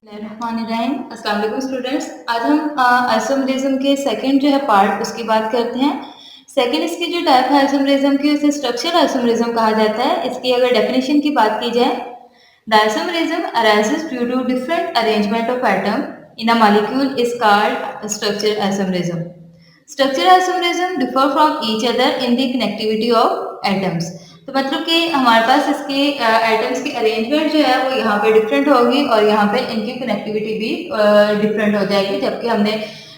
अस्सलाम वालेकुम स्टूडेंट्स। आज हम आइसोमरिज्म के सेकंड जो है पार्ट उसकी बात करते हैं। सेकंड इसकी जो टाइप है आइसोमरिज्म की उसे स्ट्रक्चरल आइसोमरिज्म कहा जाता है। इसकी अगर डेफिनेशन की बात की जाए, the isomerism arises due to different arrangement of atom in a molecule is called structural isomerism. Structural isomerism differ from each other in the connectivity of atoms. तो मतलब कि हमारे पास इसके एटम्स की अरेंजमेंट जो है वो यहाँ पे डिफरेंट होगी और यहाँ पे इनकी कनेक्टिविटी भी डिफरेंट हो जाएगी। जबकि हमने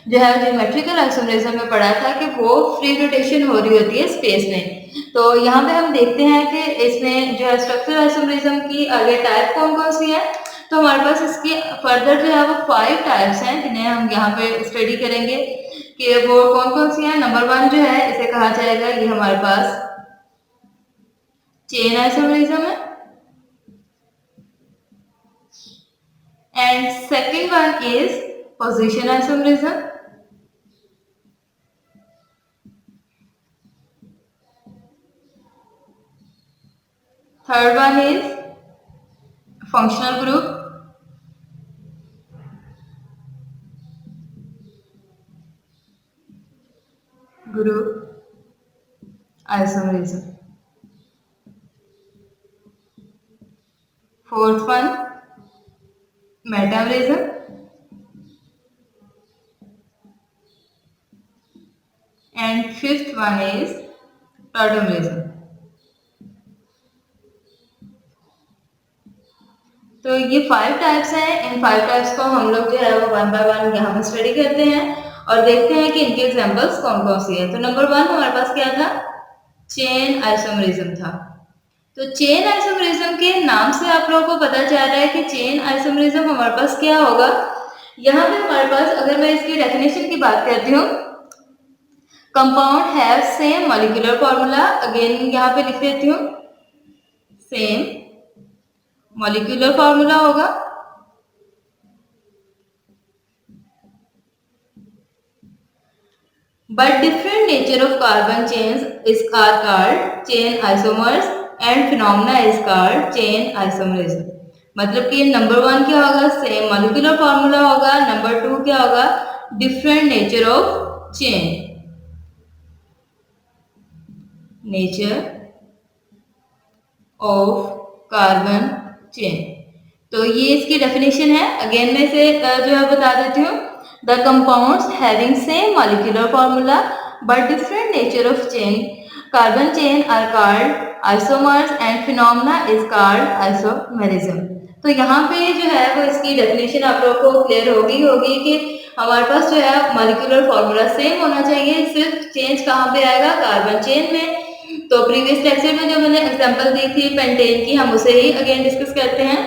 जो है ज्योमेट्रिकल आइसोमरिज्म में पढ़ा था कि वो फ्री रोटेशन हो रही होती है स्पेस में। तो यहाँ पे हम देखते हैं कि इसमें जो है स्ट्रक्चरल आइसोमरिज्म की आगे टाइप कौन कौन सी है। तो हमारे पास इसकी फर्दर जो है वो 5 टाइप्स हैं जिन्हें हम यहाँ पे स्टडी करेंगे कि वो कौन कौन सी हैं। नंबर 1 जो है इसे कहा जाएगा, ये हमारे पास चेन आइसोमरिज्म है। And second one is position isomerism. Third one is functional group. Isomerism. Fourth one metamerism. And fifth one is tautomerism. तो ये 5 टाइप्स हैं। इन 5 टाइप्स को हम लोग जो है वो वन बाय वन यहाँ पे स्टडी करते हैं और देखते हैं कि इनके एग्जांपल्स कौन कौन सी है। तो नंबर 1 हमारे पास क्या था, चेन आइसोमरिज्म था। तो चेन आइसोमरिज्म के नाम से आप लोगों को पता चल रहा है कि चेन आइसोमरिज्म हमारे पास क्या होगा। यहाँ पे हमारे पास अगर मैं इसकी डेफिनेशन की बात करती हूँ, compound have same molecular formula. Again यहाँ पे लिख देती हूँ, सेम मॉलिक्यूलर फॉर्मूला होगा, but different nature of carbon chains are called chain isomers and phenomena is called chain isomerism। मतलब कि नंबर 1 क्या होगा, सेम मॉलिक्यूलर फॉर्मूला होगा। नंबर 2 क्या होगा, different nature of chain, nature of carbon chain. तो ये इसकी डेफिनेशन है। अगेन मैं इसे जो है बता देती हूँ, the compounds having same molecular formula but different nature of chain carbon chain are called isomers and phenomena is called isomerism. तो यहाँ पे जो है वो इसकी डेफिनेशन आप लोगों को क्लियर होगी कि हमारे पास जो है मॉलिक्यूलर फॉर्मूला सेम होना चाहिए, सिर्फ चेंज कहाँ पे आएगा, कार्बन चेन में। तो प्रीवियस लेक्चर में जो मैंने एग्जांपल दी थी पेंटेन की, हम उसे ही अगेन डिस्कस करते हैं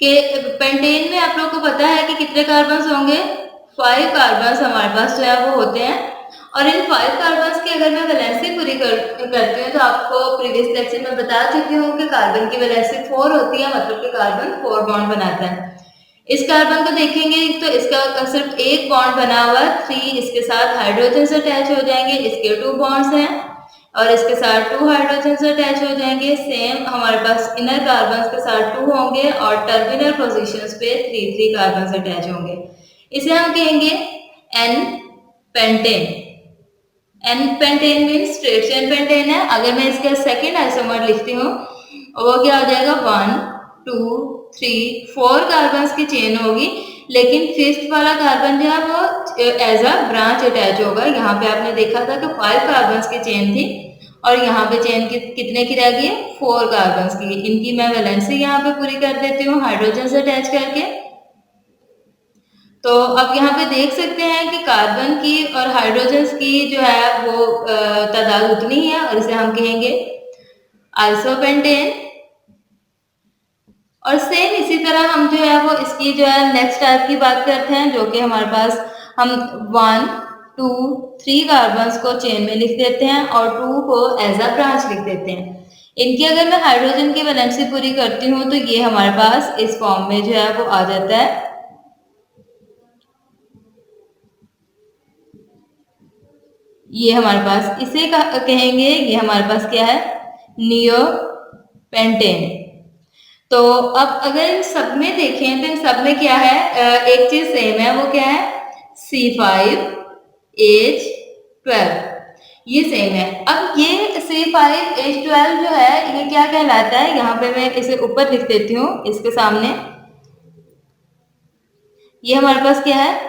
कि पेंटेन में आप लोगों को पता है कि कितने कार्बन्स होंगे, 5 कार्बन्स हमारे पास जो है वो होते हैं। और इन 5 कार्बन्स की अगर मैं वैलेंसी पूरी करती हूँ तो आपको प्रीवियस लेक्चर में बता चुकी हूँ कि कार्बन की वैलेंसी 4 होती है, मतलब कि कार्बन 4 बॉन्ड बनाता है। इस कार्बन को देखेंगे तो इसका सिर्फ एक बॉन्ड बना हुआ है, 3 इसके साथ हाइड्रोजन से अटैच हो जाएंगे, इसके 2 बॉन्ड्स हैं और इसके साथ 2 हाइड्रोजन से अटैच हो जाएंगे। सेम हमारे पास इनर कार्बन के साथ 2 होंगे और टर्मिनल पोजीशंस पे 3 कार्बन अटैच होंगे। इसे हम कहेंगे n pentane. N pentane means straight chain pentane है। अगर मैं इसका सेकेंड आइसोमर लिखती हूँ वो क्या हो जाएगा, 1 2 3 4 कार्बन की चेन होगी, लेकिन 5th वाला कार्बन जो है वो एज अ ब्रांच अटैच होगा। यहाँ पे आपने देखा था कि 5 कार्बन की चेन थी और यहाँ पे चेन कितने की रह गई है, 4 कार्बन की। इनकी मैं वैलेंसी यहाँ पे पूरी कर देती हूँ हाइड्रोजन से अटैच करके। तो अब यहाँ पे देख सकते हैं कि कार्बन की और हाइड्रोजन की जो है वो तादाद उतनी ही है और इसे हम कहेंगे आइसोपेंटेन। और सेम इसी तरह हम जो है वो इसकी जो है नेक्स्ट टाइप की बात करते हैं, जो कि हमारे पास हम 1 2 3 कार्बन्स को चेन में लिख देते हैं और 2 को एज अ ब्रांच लिख देते हैं। इनकी अगर मैं हाइड्रोजन की वैलेंसी पूरी करती हूँ तो ये हमारे पास इस फॉर्म में जो है वो आ जाता है। ये हमारे पास इसे कहेंगे, ये हमारे पास क्या है, नियोपेंटेन। तो अब अगर इन सब में देखें तो इन सब में क्या है, एक चीज सेम है, वो क्या है, C5H12, ये सेम है। अब ये C5H12 जो है ये क्या कहलाता है, यहाँ पे मैं इसे ऊपर लिख देती हूँ इसके सामने। ये हमारे पास क्या है,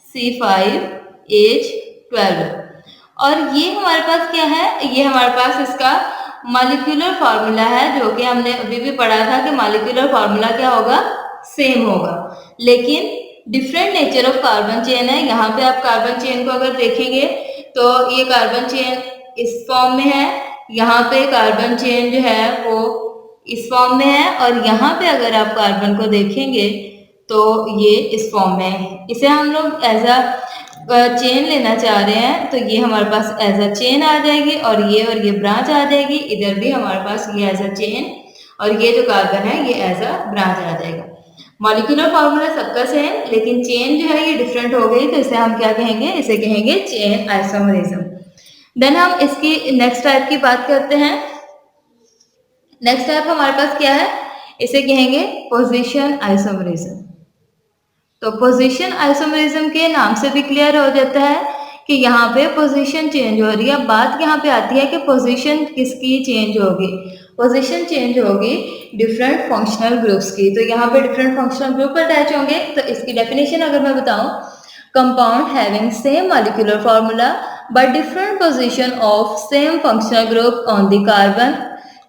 C5H12, और ये हमारे पास क्या है, ये हमारे पास इसका मॉलिक्यूलर फार्मूला है, जो कि हमने अभी भी पढ़ा था कि मॉलिक्यूलर फार्मूला क्या होगा, सेम होगा, लेकिन different nature of carbon chain है। यहाँ पे आप कार्बन चेन को अगर देखेंगे तो ये कार्बन चेन इस फॉर्म में है, यहाँ पे कार्बन चेन जो है वो इस फॉर्म में है, और यहाँ पे अगर आप कार्बन को देखेंगे तो ये इस फॉर्म में है। इसे हम लोग एज अ चेन लेना चाह रहे हैं, तो ये हमारे पास एज अ चेन आ जाएगी, और ये ब्रांच आ जाएगी। इधर भी हमारे पास ये एज अ चेन, और ये जो कार्बन है ये एज अ ब्रांच आ जाएगा। मॉलिक्यूलर फॉर्मूला सबका सेम, लेकिन चेन जो है ये डिफरेंट हो गई, तो इसे हम क्या कहेंगे, इसे कहेंगे चेन आइसोमरिज्म। देन हम इसकी नेक्स्ट टाइप की बात करते हैं। नेक्स्ट टाइप हमारे पास क्या है, इसे कहेंगे पोजीशन आइसोमरिज्म। तो पोजीशन आइसोमरिज्म के नाम से भी क्लियर हो जाता है कि यहाँ पे पोजीशन चेंज हो रही है। बात यहाँ पे आती है कि पोजीशन किसकी चेंज होगी, पोजीशन चेंज होगी डिफरेंट फंक्शनल ग्रुप्स की। तो यहाँ पे डिफरेंट फंक्शनल ग्रुप अटैच होंगे। तो इसकी डेफिनेशन अगर मैं बताऊं, compound having same molecular formula but different position of same functional group on the carbon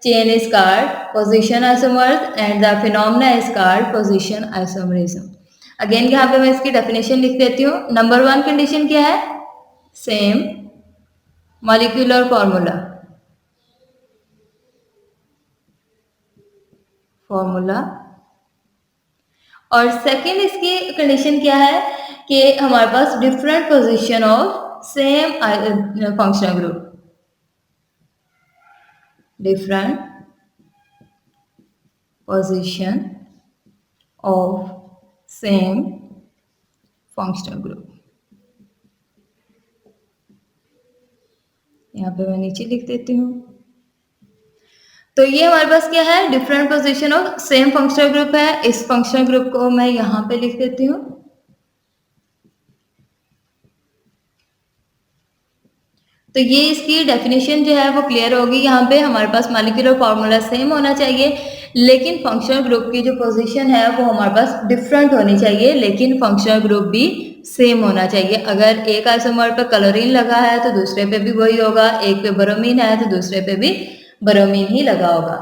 chain is called position isomers and the phenomena is called position isomerism. Again यहाँ पे मैं इसकी डेफिनेशन लिख देती हूँ। नंबर 1 कंडीशन क्या है, same molecular formula, और सेकंड इसकी कंडीशन क्या है कि हमारे पास different position of same functional group, different position of same functional group. यहाँ पे मैं नीचे लिख देती हूँ। तो ये हमारे पास क्या है, different position of same functional group है। इस फंक्शनल ग्रुप को मैं यहाँ पे लिख देती हूँ। तो ये इसकी डेफिनेशन जो है वो क्लियर होगी। यहाँ पे हमारे पास मॉलिक्यूलर फार्मूला सेम होना चाहिए, लेकिन फंक्शनल ग्रुप की जो पोजीशन है वो हमारे पास डिफरेंट होनी चाहिए, लेकिन फंक्शनल ग्रुप भी सेम होना चाहिए। अगर एक आइसोमर पे क्लोरीन लगा है तो दूसरे पे भी वही होगा, एक पे ब्रोमीन है तो दूसरे पे भी ब्रोमीन ही लगा होगा।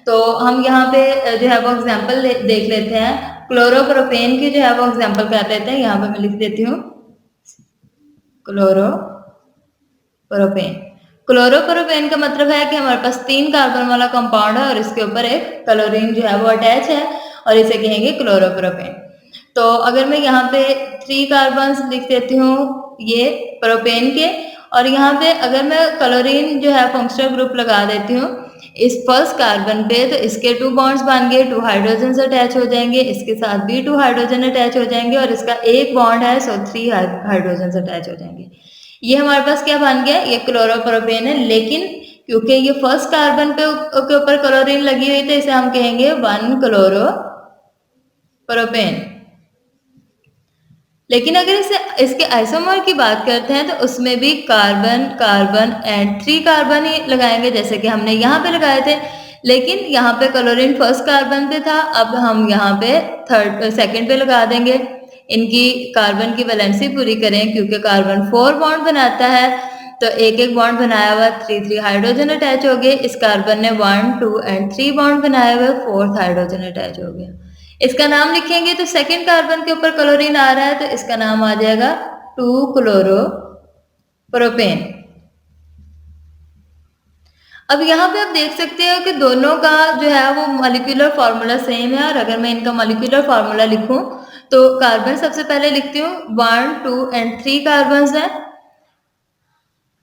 तो हम यहाँ पे जो है वो एग्जाम्पल देख लेते हैं। क्लोरोप्रोपेन की जो है वो एग्जाम्पल कर लेते हैं। यहाँ पे मैं लिख देती हूँ क्लोरोप्रोपेन। क्लोरोप्रोपेन का मतलब है कि हमारे पास 3 कार्बन वाला कंपाउंड है और इसके ऊपर एक क्लोरीन जो है वो अटैच है, और इसे कहेंगे क्लोरोप्रोपेन। तो अगर मैं यहाँ पे 3 कार्बन लिख देती हूँ ये प्रोपेन के, और यहाँ पे अगर मैं क्लोरीन जो है फंक्शनल ग्रुप लगा देती हूँ इस फर्स्ट कार्बन पे, तो इसके 2 बॉन्ड्स बन गए, 2 हाइड्रोजन अटैच हो जाएंगे, इसके साथ भी 2 हाइड्रोजन अटैच हो जाएंगे, और इसका एक बॉन्ड है, सो 3 हाइड्रोजन अटैच हो जाएंगे। ये हमारे पास क्या बन गया, ये क्लोरोप्रोपेन है। लेकिन क्योंकि ये फर्स्ट कार्बन पे के ऊपर क्लोरीन लगी हुई, तो इसे हम कहेंगे 1 क्लोरोप्रोपेन। लेकिन अगर इसे इसके आइसोमर की बात करते हैं तो उसमें भी कार्बन कार्बन एंड 3 कार्बन ही लगाएंगे, जैसे कि हमने यहाँ पे लगाए थे। लेकिन यहाँ पे क्लोरीन फर्स्ट कार्बन पे था, अब हम यहाँ पे सेकंड पे लगा देंगे। इनकी कार्बन की वैलेंसी पूरी करें, क्योंकि कार्बन 4 बॉन्ड बनाता है, तो एक एक बॉन्ड बनाया हुआ 3 हाइड्रोजन अटैच हो गए। इस कार्बन ने 1 2 एंड 3 बॉन्ड बनाए हुए, 4th हाइड्रोजन अटैच हो गया। इसका नाम लिखेंगे तो सेकंड कार्बन के ऊपर क्लोरीन आ रहा है, तो इसका नाम आ जाएगा 2 क्लोरोप्रोपेन। अब यहाँ पे आप देख सकते हो कि दोनों का जो है वो मॉलिक्यूलर फार्मूला सेम है, और अगर मैं इनका मॉलिक्यूलर फार्मूला लिखूं तो कार्बन सबसे पहले लिखती हूँ 1 2 एंड 3 कार्बन है।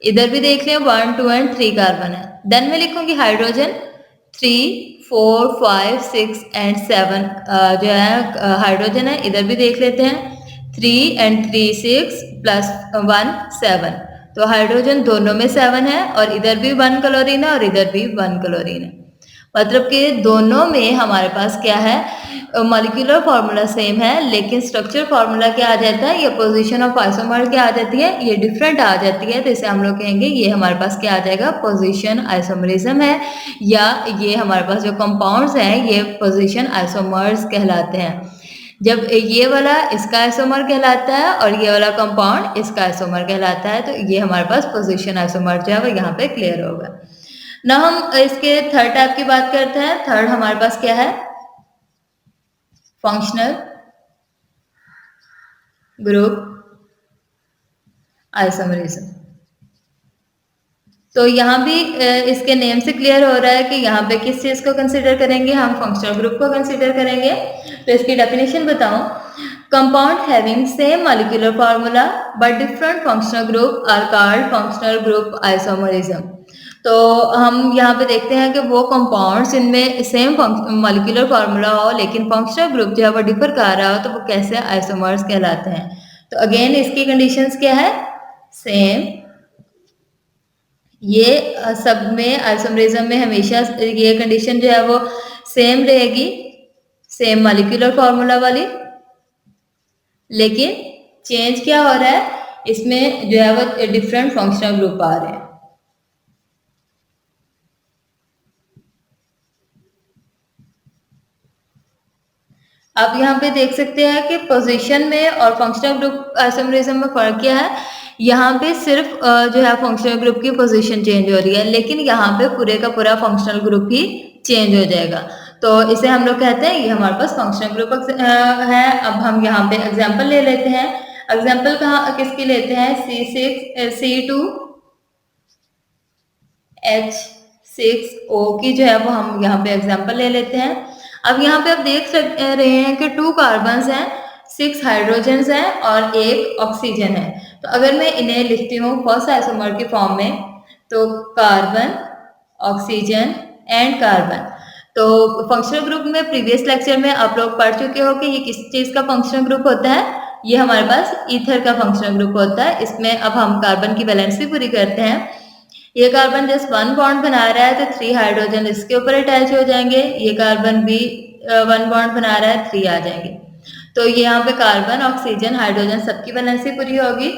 इधर भी देख लें 1 2 एंड 3 कार्बन है। देन मैं लिखूंगी हाइड्रोजन 3 4 5 6 एंड 7 जो है हाइड्रोजन है। इधर भी देख लेते हैं 3 एंड 3 6 प्लस 1 7, तो हाइड्रोजन दोनों में 7 है, और इधर भी 1 क्लोरीन है और इधर भी 1 क्लोरीन है। मतलब कि दोनों में हमारे पास क्या है, मॉलिक्यूलर फार्मूला सेम है, लेकिन स्ट्रक्चर फार्मूला क्या आ जाता है, या पोजीशन ऑफ आइसोमर क्या आ जाती है, ये डिफरेंट आ जाती है। तो इसे हम लोग कहेंगे ये हमारे पास क्या आ जाएगा, पोजीशन आइसोमरिज्म है, या ये हमारे पास जो कंपाउंड्स हैं ये पोजीशन आइसोमर्स कहलाते हैं। जब ये वाला इसका आइसोमर कहलाता है और ये वाला कंपाउंड इसका आइसोमर कहलाता है, तो ये हमारे पास पोजीशन आइसोमर जो है वो यहाँ पे क्लियर होगा। ना हम इसके थर्ड टाइप की बात करते हैं। थर्ड हमारे पास क्या है, फंक्शनल ग्रुप आइसोमरिज्म। तो यहाँ भी इसके नेम से क्लियर हो रहा है कि यहाँ पे किस चीज को कंसीडर करेंगे, हम फंक्शनल ग्रुप को कंसीडर करेंगे। तो इसकी डेफिनेशन बताऊं, compound having same molecular formula but different functional group are called functional group isomerism. तो हम यहाँ पे देखते हैं कि वो कंपाउंड्स इनमें सेम मॉलिक्यूलर फार्मूला हो लेकिन फंक्शनल ग्रुप जो है वो डिफर कर रहा हो, तो वो कैसे आइसोमर्स कहलाते हैं। तो अगेन इसकी कंडीशंस क्या है, सेम, ये सब में आइसोमरिज्म में हमेशा ये कंडीशन जो है वो सेम रहेगी, सेम मॉलिक्यूलर फार्मूला वाली, लेकिन चेंज क्या हो रहा है, इसमें जो है वो डिफरेंट फंक्शनल ग्रुप आ रहे हैं। आप यहाँ पे देख सकते हैं कि पोजीशन में और फंक्शनल ग्रुप आइसोमरिज्म में फर्क क्या है। यहाँ पे सिर्फ जो है फंक्शनल ग्रुप की पोजीशन चेंज हो रही है, लेकिन यहाँ पे पूरे का पूरा फंक्शनल ग्रुप ही चेंज हो जाएगा। तो इसे हम लोग कहते हैं ये हमारे पास फंक्शनल ग्रुप है। अब हम यहाँ पे एग्जाम्पल ले लेते हैं। एग्जाम्पल कहाँ किसकी लेते हैं, C6H6O की जो है वो हम यहाँ पे एग्जाम्पल ले लेते हैं। अब यहाँ पे आप देख रहे हैं कि 2 कार्बन्स हैं, 6 हाइड्रोजन्स हैं और 1 ऑक्सीजन है। तो अगर मैं इन्हें लिखती हूँ फर्स्ट आइसोमर की फॉर्म में, तो कार्बन, ऑक्सीजन एंड कार्बन। तो फंक्शनल ग्रुप में प्रीवियस लेक्चर में आप लोग पढ़ चुके हो कि ये किस चीज का फंक्शनल ग्रुप होता है, ये हमारे पास ईथर का फंक्शनल ग्रुप होता है। इसमें अब हम कार्बन की वैलेंसी पूरी करते हैं। ये कार्बन जस्ट 1 बॉन्ड बना रहा है, तो 3 हाइड्रोजन इसके ऊपर अटैच हो जाएंगे। ये कार्बन भी 1 बॉन्ड बना रहा है, 3 आ जाएंगे। तो ये यहाँ पे कार्बन, ऑक्सीजन, हाइड्रोजन सबकी वैलेंसी पूरी होगी।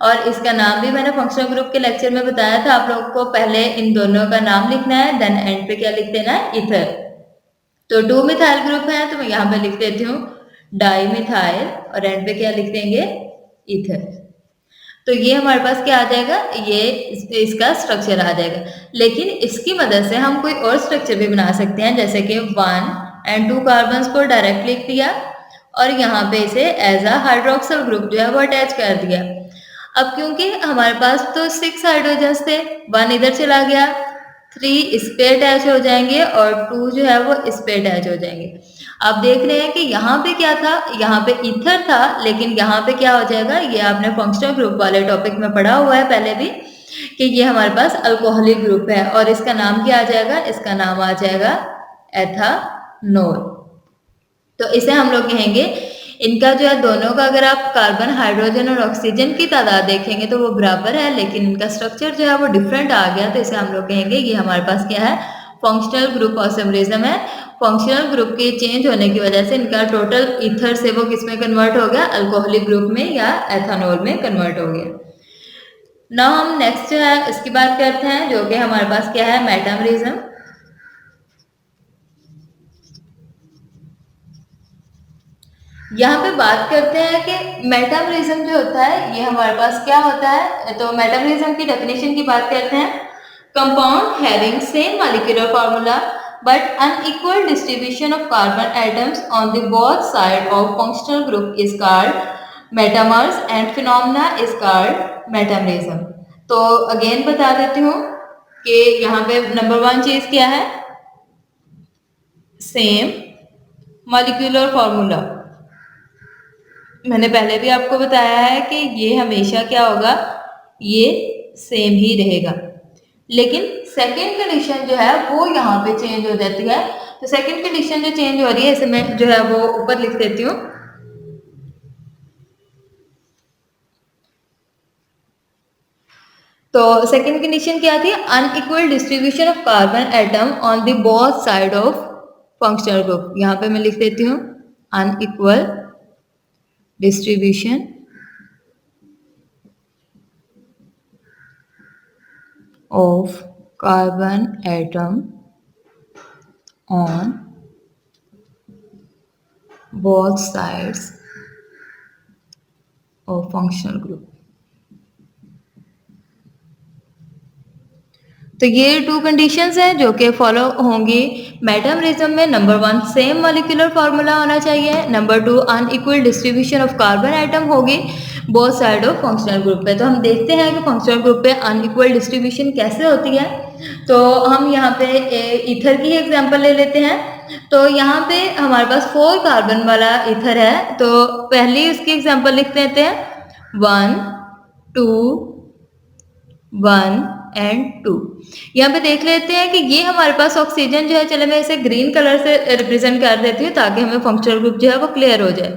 और इसका नाम भी मैंने फंक्शनल ग्रुप के लेक्चर में बताया था, आप लोगों को पहले इन दोनों का नाम लिखना है, देन एंड पे क्या लिख देना है, ईथर। तो 2 मिथाइल ग्रुप है, तो मैं यहाँ पे लिख देती हूँ डाई मिथाइल, और एंड पे क्या लिख देंगे, ईथर। तो ये हमारे पास क्या आ जाएगा, ये इसका स्ट्रक्चर आ जाएगा। लेकिन इसकी मदद से हम कोई और स्ट्रक्चर भी बना सकते हैं, जैसे कि 1 and 2 कार्बन्स को डायरेक्ट लिख दिया और यहाँ पे इसे एज अ हाइड्रोक्सिल ग्रुप जो है वो अटैच कर दिया। अब क्योंकि हमारे पास तो 6 हाइड्रोजन्स थे, 1 इधर चला गया, 3 इस पे अटैच हो जाएंगे और 2 जो है वो इस पे अटैच हो जाएंगे। आप देख रहे हैं कि यहाँ पे क्या था, यहाँ पे ईथर था, लेकिन यहाँ पे क्या हो जाएगा, ये आपने फंक्शनल ग्रुप वाले टॉपिक में पढ़ा हुआ है पहले भी, कि ये हमारे पास अल्कोहलिक ग्रुप है और इसका नाम क्या आ जाएगा, इसका नाम आ जाएगा एथानोल। तो इसे हम लोग कहेंगे, इनका जो है दोनों का अगर आप कार्बन, हाइड्रोजन और ऑक्सीजन की तादाद देखेंगे तो वो बराबर है, लेकिन इनका स्ट्रक्चर जो है वो डिफरेंट आ गया। तो इसे हम लोग कहेंगे ये हमारे पास क्या है, फंक्शनल ग्रुप आइसोमरिज्म है। फंक्शनल ग्रुप के चेंज होने की वजह से इनका टोटल ईथर से वो किस में कन्वर्ट हो गया, अल्कोहलिक ग्रुप में या एथानोल में कन्वर्ट हो गया। नाउ हम नेक्स्ट जो है इसकी बात करते हैं, जो कि हमारे पास क्या है, मेटामरिज्म। यहाँ पे बात करते हैं कि मेटामरिज्म जो होता है ये हमारे पास क्या होता है। तो मेटामरिज्म की डेफिनेशन की बात करते हैं, compound having same molecular formula but unequal distribution of carbon atoms on the both side of functional group is called metamers and phenomena is called metamerism। तो अगेन बता देती हूँ कि यहाँ पे नंबर 1 चीज क्या है, सेम मॉलिक्यूलर फार्मूला। मैंने पहले भी आपको बताया है कि ये हमेशा क्या होगा, ये सेम ही रहेगा। लेकिन सेकेंड कंडीशन जो है वो यहाँ पे चेंज हो जाती है। तो सेकेंड कंडीशन जो चेंज हो रही है, इसे मैं जो है वो ऊपर लिख देती हूँ। तो सेकेंड कंडीशन क्या थी, unequal distribution of carbon atom on the both side of functional group. यहाँ पे मैं लिख देती हूँ unequal distribution of carbon atom on both sides of functional group। तो ये टू कंडीशंस हैं जो कि फॉलो होंगी मेटामरिज्म में। नंबर 1 सेम मॉलिक्यूलर फार्मूला होना चाहिए, number 2 unequal distribution of carbon atom होगी both side of functional group पे। तो हम देखते हैं कि फंक्शनल ग्रुप पे अनइक्वल डिस्ट्रीब्यूशन कैसे होती है। तो हम यहाँ पे ईथर की एग्जांपल ले लेते हैं। तो यहाँ पे हमारे पास 4 कार्बन वाला ईथर है, तो पहली उसकी एग्जांपल लिख लेते हैं 1 2 1 एंड 2। यहाँ पे देख लेते हैं कि ये हमारे पास ऑक्सीजन जो है, चले मैं इसे ग्रीन कलर से रिप्रेजेंट कर देती हूँ ताकि हमें फंक्शनल ग्रुप जो है वो क्लियर हो जाए।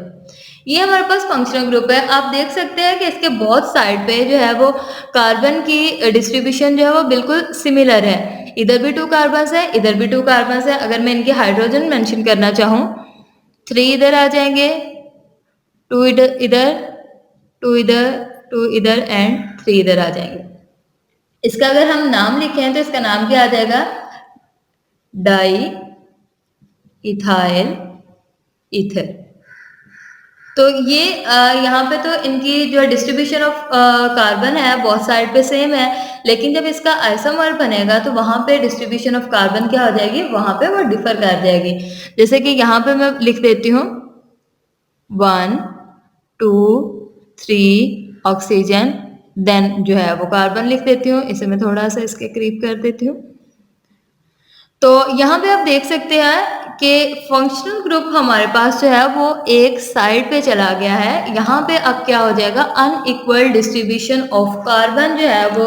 ये हमारे पास फंक्शनल ग्रुप है। आप देख सकते हैं कि इसके बहुत साइड पे जो है वो कार्बन की डिस्ट्रीब्यूशन जो है वो बिल्कुल सिमिलर है। इधर भी 2 कार्बन है, इधर भी 2 कार्बन है। अगर मैं इनके हाइड्रोजन मेंशन करना चाहूँ, 3 इधर आ जाएंगे, 2 इधर, 2 इधर, 2 इधर एंड 3 इधर आ जाएंगे। इसका अगर हम नाम लिखें तो इसका नाम क्या आ जाएगा, डाई इथाइल ईथर। तो ये यहाँ पे तो इनकी जो डिस्ट्रीब्यूशन ऑफ कार्बन है बहुत साइड पे सेम है, लेकिन जब इसका आइसोमर बनेगा तो वहां पे डिस्ट्रीब्यूशन ऑफ कार्बन क्या हो जाएगी, वहां पे वो डिफर कर जाएगी। जैसे कि यहाँ पे मैं लिख देती हूँ 1 2 3 ऑक्सीजन, देन जो है वो कार्बन लिख देती हूँ। इसे मैं थोड़ा सा इसके करीब कर देती हूँ। तो यहाँ पे आप देख सकते हैं कि फंक्शनल ग्रुप हमारे पास जो है वो एक साइड पे चला गया है। यहाँ पे अब क्या हो जाएगा, अनइक्वल डिस्ट्रीब्यूशन ऑफ कार्बन जो है वो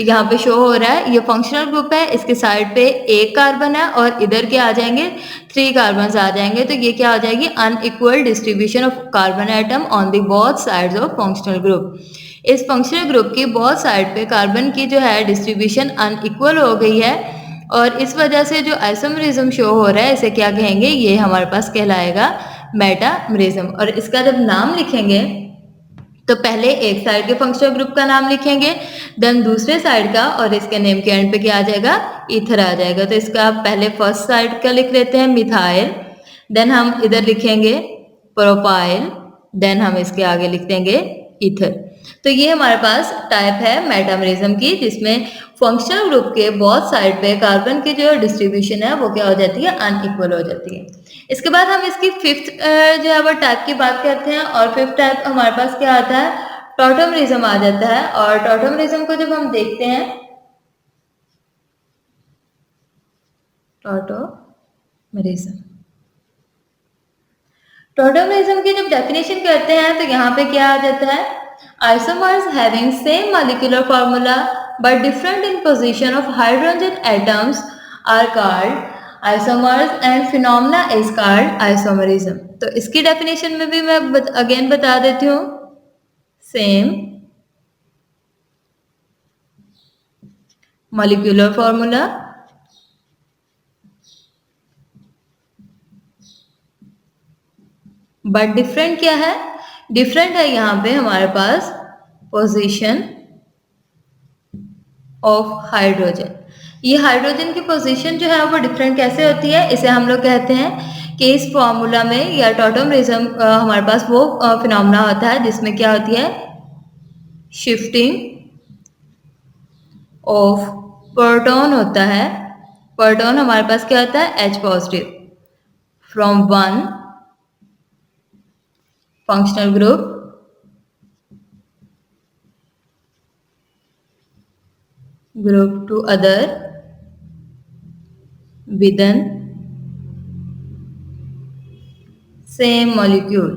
यहाँ पे शो हो रहा है। ये फंक्शनल ग्रुप है, इसके साइड पे एक कार्बन है और इधर क्या आ जाएंगे, 3 कार्बन आ जाएंगे। तो ये क्या हो जाएगी, unequal distribution of carbon atom on the both sides of functional group. इस फंक्शनल ग्रुप की बोथ साइड पे कार्बन की जो है डिस्ट्रीब्यूशन अनइक्वल हो गई है और इस वजह से जो आइसोमरिज्म शो हो रहा है इसे क्या कहेंगे, ये हमारे पास कहलाएगा मेटामरिज्म। और इसका जब नाम लिखेंगे तो पहले एक साइड के फंक्शनल ग्रुप का नाम लिखेंगे, देन दूसरे साइड का, और इसके नेम के एंड पे क्या आ जाएगा, ईथर आ जाएगा। तो इसका पहले फर्स्ट साइड का लिख लेते हैं मिथाइल, देन हम इधर लिखेंगे प्रोपाइल, देन हम इसके आगे लिख देंगे ईथर। तो ये हमारे पास टाइप है मेटामरिज्म की, जिसमें फंक्शनल ग्रुप के बहुत साइड पे कार्बन की जो डिस्ट्रीब्यूशन है वो क्या हो जाती है, अनइक्वल हो जाती है। इसके बाद हम इसकी फिफ्थ जो है वो टाइप की बात करते हैं, और फिफ्थ टाइप हमारे पास क्या आता है, टॉटमरिज्म आ जाता है। और टॉटमरिज्म को जब हम देखते हैं, टॉटमरिज्म की जब डेफिनेशन करते हैं तो यहाँ पे क्या आ जाता है, isomers having same molecular formula but different in position of hydrogen atoms are called isomers and phenomena is called isomerism. तो इसकी डेफिनेशन में भी मैं अगेन बता देती हूँ, same molecular formula but different क्या है, डिफरेंट है यहाँ पे हमारे पास पोजीशन ऑफ हाइड्रोजन। ये हाइड्रोजन की पोजीशन जो है वो डिफरेंट कैसे होती है, इसे हम लोग कहते हैं कि इस फॉर्मूला में या टॉटमरिज्म हमारे पास वो फिनोमेना होता है जिसमें क्या होती है, शिफ्टिंग ऑफ प्रोटॉन होता है। प्रोटॉन हमारे पास क्या होता है, H positive, from one functional group to other within same molecule।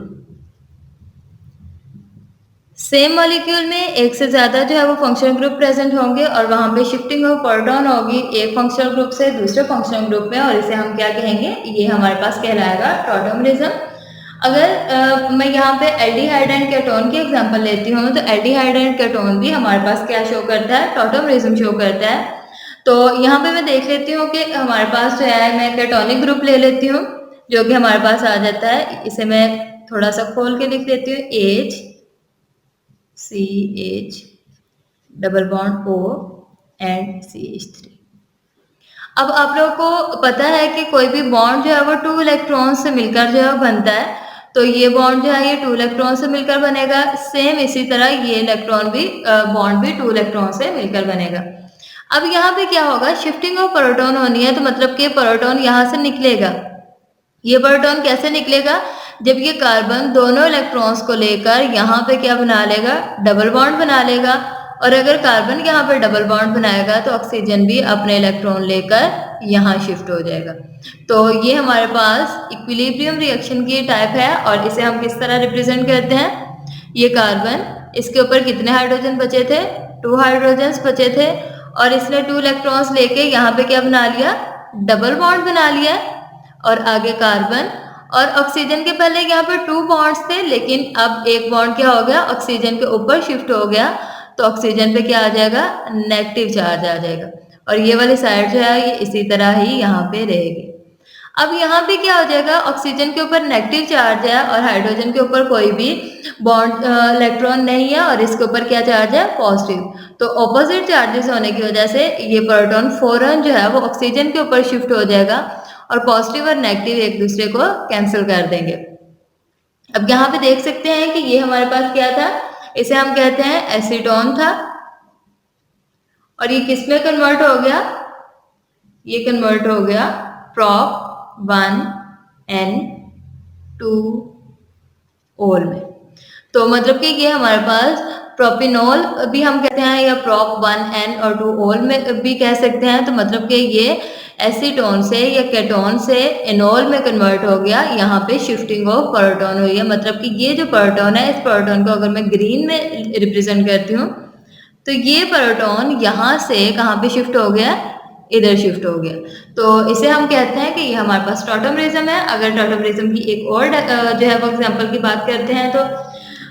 Same molecule में एक से ज्यादा जो है वो फंक्शनल ग्रुप प्रेजेंट होंगे और वहां पे शिफ्टिंग ऑफ प्रोटॉन होगी एक फंक्शनल ग्रुप से दूसरे फंक्शनल ग्रुप में, और इसे हम क्या कहेंगे, ये हमारे पास कहलाएगा टॉटमरिज्म। अगर मैं यहाँ पे एल्डिहाइड एंड केटोन की एग्जांपल लेती हूँ, तो एल्डिहाइड एंड केटोन भी हमारे पास क्या शो करता है, टॉटोमरिज्म शो करता है। तो यहाँ पे मैं देख लेती हूँ कि हमारे पास जो है, मैं केटोनिक ग्रुप ले लेती हूँ जो कि हमारे पास आ जाता है। इसे मैं थोड़ा सा खोल के लिख लेती हूँ, H C H double bond O and CH3। अब आप लोगों को पता है कि कोई भी बॉन्ड जो है वो 2 इलेक्ट्रॉन से मिलकर जो है बनता है। तो ये बॉन्ड जो है ये 2 इलेक्ट्रॉन से मिलकर बनेगा। सेम इसी तरह ये इलेक्ट्रॉन भी बॉन्ड भी 2 इलेक्ट्रॉन से मिलकर बनेगा। अब यहाँ पे क्या होगा, शिफ्टिंग ऑफ प्रोटॉन होनी है, तो मतलब कि प्रोटॉन यहाँ से निकलेगा। ये प्रोटॉन कैसे निकलेगा, जब ये कार्बन दोनों इलेक्ट्रॉन्स को लेकर यहाँ पे क्या बना लेगा, डबल बॉन्ड बना लेगा। और अगर कार्बन यहाँ पे डबल बॉन्ड बनाएगा तो ऑक्सीजन भी अपने इलेक्ट्रॉन लेकर यहाँ शिफ्ट हो जाएगा। तो ये हमारे पास इक्विलिब्रियम रिएक्शन की टाइप है। और इसे हम किस तरह रिप्रेजेंट करते हैं, ये कार्बन, इसके ऊपर कितने हाइड्रोजन बचे थे, 2 हाइड्रोजन बचे थे, और इसने 2 इलेक्ट्रॉन्स लेके यहाँ पे क्या बना लिया, डबल बॉन्ड बना लिया। और आगे कार्बन और ऑक्सीजन के पहले यहाँ पे 2 बॉन्ड्स थे, लेकिन अब एक बॉन्ड क्या हो गया, ऑक्सीजन के ऊपर शिफ्ट हो गया। तो ऑक्सीजन पे क्या आ जाएगा, नेगेटिव चार्ज आ जाएगा। और ये वाली साइड जो है ये इसी तरह ही यहाँ पे रहेगी। अब यहाँ पे क्या हो जाएगा, ऑक्सीजन के ऊपर नेगेटिव चार्ज है और हाइड्रोजन के ऊपर कोई भी बॉन्ड इलेक्ट्रॉन नहीं है, और इसके ऊपर क्या चार्ज है, पॉजिटिव। तो ऑपोजिट चार्जेस होने की वजह से ये प्रोटॉन फौरन जो है वो ऑक्सीजन के ऊपर शिफ्ट हो जाएगा और पॉजिटिव और नेगेटिव एक दूसरे को कैंसिल कर देंगे। अब यहाँ पे देख सकते हैं कि ये हमारे पास क्या था, इसे हम कहते हैं एसीटोन था। और ये किस में कन्वर्ट हो गया, ये कन्वर्ट हो गया prop 1N2 ओल में। तो मतलब कि ये हमारे पास प्रोपिनोल भी हम कहते हैं, या prop 1N और 2 ओल में भी कह सकते हैं। तो मतलब कि ये एसीटोन से या केटोन से एनोल में कन्वर्ट हो गया, यहाँ पे शिफ्टिंग ऑफ प्रोटॉन हुई है। मतलब कि ये जो प्रोटॉन है, इस प्रोटॉन को अगर मैं ग्रीन में रिप्रेजेंट करती हूँ, तो ये प्रोटॉन यहाँ से कहाँ पे शिफ्ट हो गया, इधर शिफ्ट हो गया। तो इसे हम कहते हैं कि ये हमारे पास टॉटोमरिज्म है। अगर टॉटोमरिज्म की एक और जो है वो एग्जांपल की बात करते हैं, तो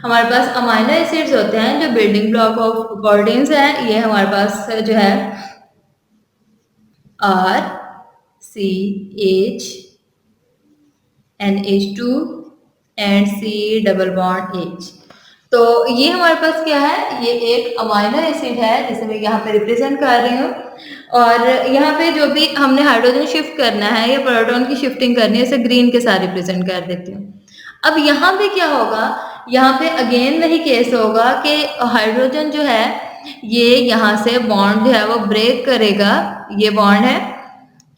हमारे पास अमाइनो एसिड्स होते हैं जो बिल्डिंग ब्लॉक ऑफ प्रोटीन्स है। ये हमारे पास जो है RCH NH2 and C double bond H। तो ये हमारे पास क्या है, ये एक अमाइनो एसिड है जिसे मैं यहाँ पे रिप्रेजेंट कर रही हूँ। और यहाँ पे जो भी हमने हाइड्रोजन शिफ्ट करना है या प्रोटॉन की शिफ्टिंग करनी है, इसे ग्रीन के साथ रिप्रेजेंट कर देती हूँ। अब यहाँ पे क्या होगा, यहाँ पे अगेन वही केस होगा कि हाइड्रोजन जो है ये यहाँ से बॉन्ड जो है वो ब्रेक करेगा। ये बॉन्ड है,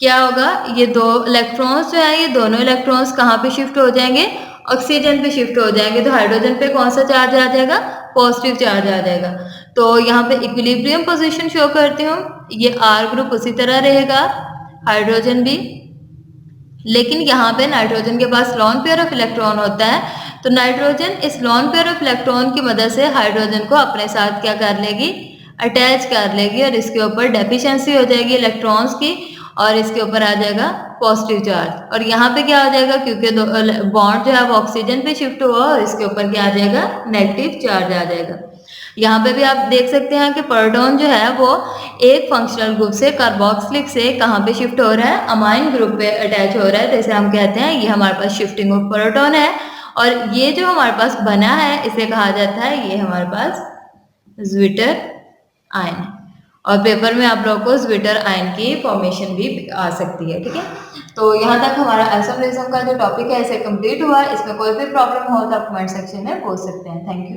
क्या होगा, ये 2 इलेक्ट्रॉन्स जो है ये दोनों इलेक्ट्रॉन्स कहाँ पे शिफ्ट हो जाएंगे, ऑक्सीजन पे शिफ्ट हो जाएंगे। तो हाइड्रोजन पे कौन सा चार्ज आ जाएगा, पॉजिटिव चार्ज आ जाएगा। तो यहाँ पे इक्विलिब्रियम पोजीशन शो करती हूँ, ये R ग्रुप उसी तरह रहेगा, हाइड्रोजन भी। लेकिन यहाँ पे नाइट्रोजन के पास लॉन पेयर ऑफ इलेक्ट्रॉन होता है। तो नाइट्रोजन इस लॉन पेयर ऑफ इलेक्ट्रॉन की मदद से हाइड्रोजन को अपने साथ क्या कर लेगी, अटैच कर लेगी, और इसके ऊपर डेफिशिएंसी हो जाएगी इलेक्ट्रॉन्स की, और इसके ऊपर आ जाएगा पॉजिटिव चार्ज। और यहाँ पे क्या हो जाएगा, क्योंकि बॉन्ड जो है वो ऑक्सीजन पे शिफ्ट हुआ, और इसके ऊपर क्या आ जाएगा, नेगेटिव चार्ज आ जाएगा। यहाँ पे भी आप देख सकते हैं कि प्रोटॉन जो है वो एक फंक्शनल ग्रुप से कार्बोक्सिलिक से कहाँ पे शिफ्ट हो रहा है, अमाइन ग्रुप पे अटैच हो रहा है। तो इसे हम कहते हैं ये हमारे पास शिफ्टिंग ऑफ प्रोटॉन है। और ये जो हमारे पास बना है इसे कहा जाता है, ये हमारे पास ज्विटर आयन है। और पेपर में आप लोगों को ज्विटर आयन की फॉर्मेशन भी आ सकती है, ठीक है। तो यहाँ तक हमारा आइसोमरिज्म का जो टॉपिक है इसे कंप्लीट हुआ। इसमें कोई भी प्रॉब्लम हो तो आप कमेंट सेक्शन में पूछ सकते हैं। Thank you.